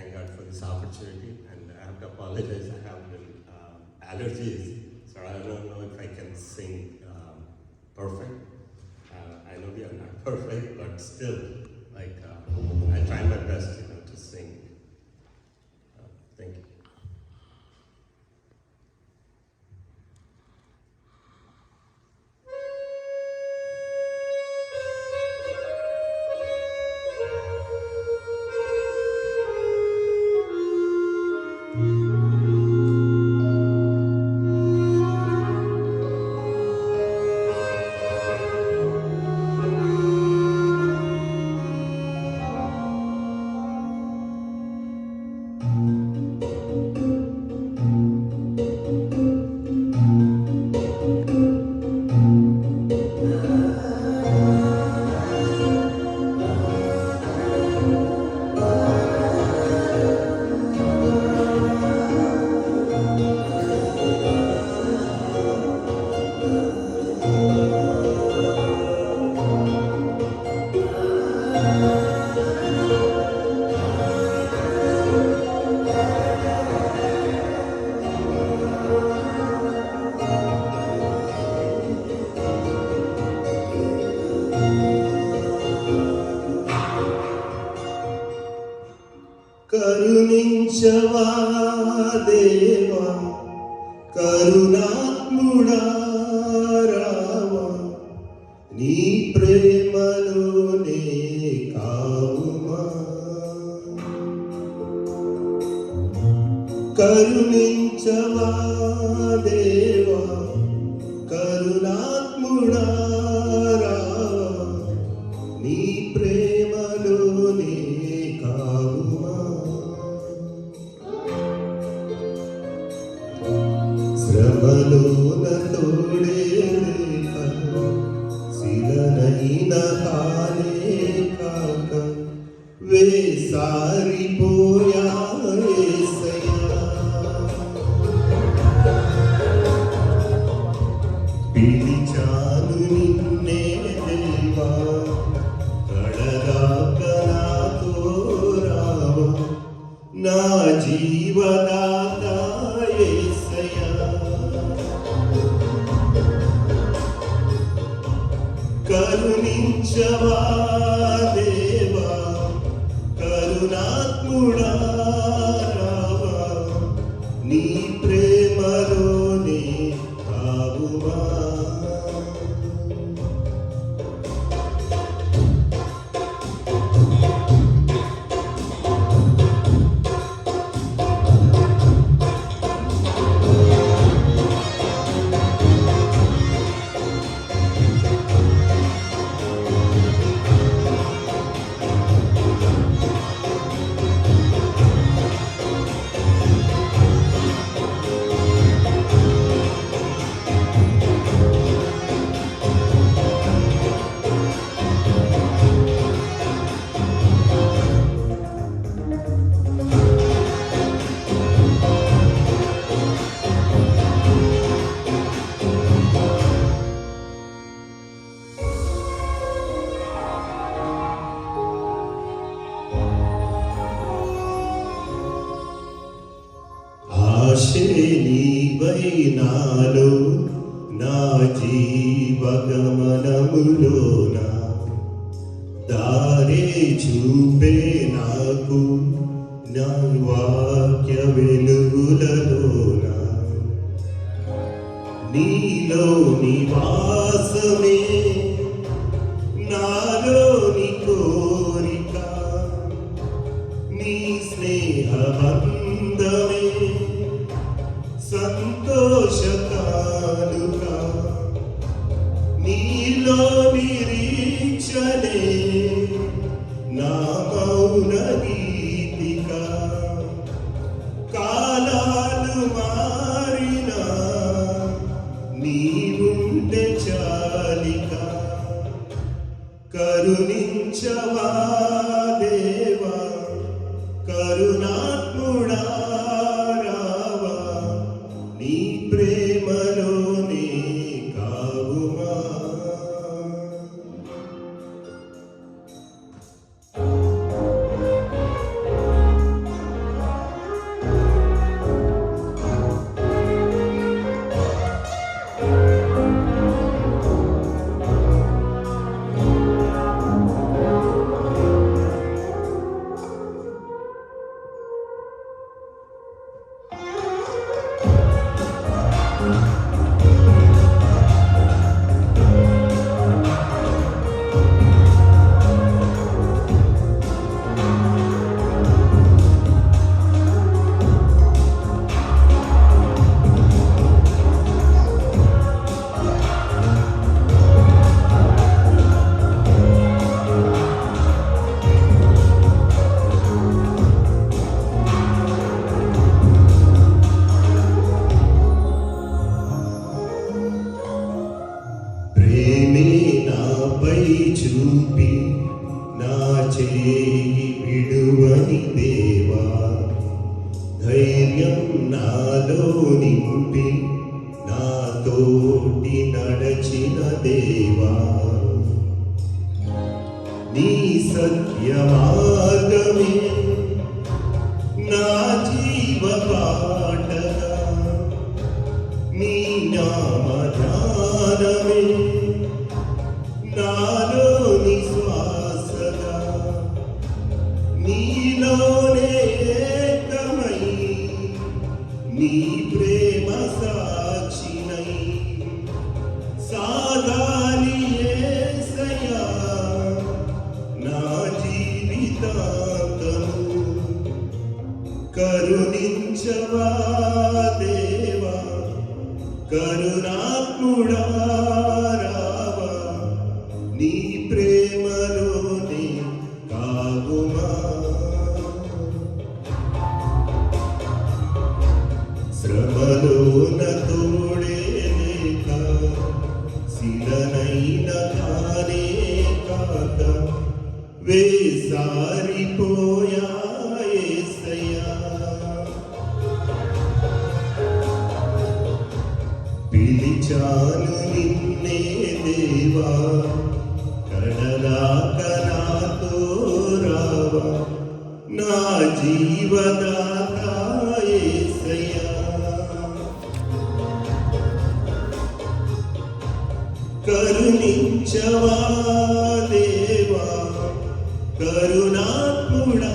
thank God for this opportunity, and I have to apologize. I have allergies, so I don't know if I can sing perfect. I know we are not perfect, but still, like I try my best, to sing. Thank you. కరుణించవా దేవా కరుణాత్ముడా రావా నీ ప్రేమలోనే కావుమా కరుణించవా దేవా కరుణాత్ముడా రావా నీ ప్రేమలోనే కావుమా శ్రమలోన తోడే లేక శిలనైన హానే కాక వేసారిపోయా యేసయ్యా పిలిచాను నిన్నే దేవా కడదాకా నాతో రావా నా జీవదాత యేసయ్యా కరుణించవా దేవా కరుణాత్ముడా రావా నీ ప్రేమలోనే కావుమా ఆశీర్వై నాలో నా జీవగమనములోన దారే చూపే నాకు నా వాక్య వెలుగులలోన నీలో నివాసమే నాలోని కోరిక నీ స్నేహబంధమే సంతోషకాలుక నీలో నిరీక్షణే నా మౌన గీతిక కాలాలు మారినా నీవుంటే చాలిక కరుణించవా దేవా కరుణాత్ముడా దేవా ధైర్యం నాలో నింపి నాతోటి నడచిన దేవా నీ సత్య మార్గమే నా జీవ పాటగా నీ నామ ధ్యానమే నాలోని శ్వాసగా నీలోనే ఏకమై నీ ప్రేమ సాక్షినై సాగాలి యేసయ్యా నా జీవితాంతము కరుణించవా దేవా కరుణాత్ముడా రావా నీ ప్రేమలోనే కాగుమా శ్రమలోన తోడే లేక శిలనైన కానే కాక వేసారిపోయా యేసయ్యా పిలిచాను నిన్నే దేవా కడదాక నాతో రావా నా జీవదాత యేసయ్యా కరుణించవా దేవా కరుణాత్ముడా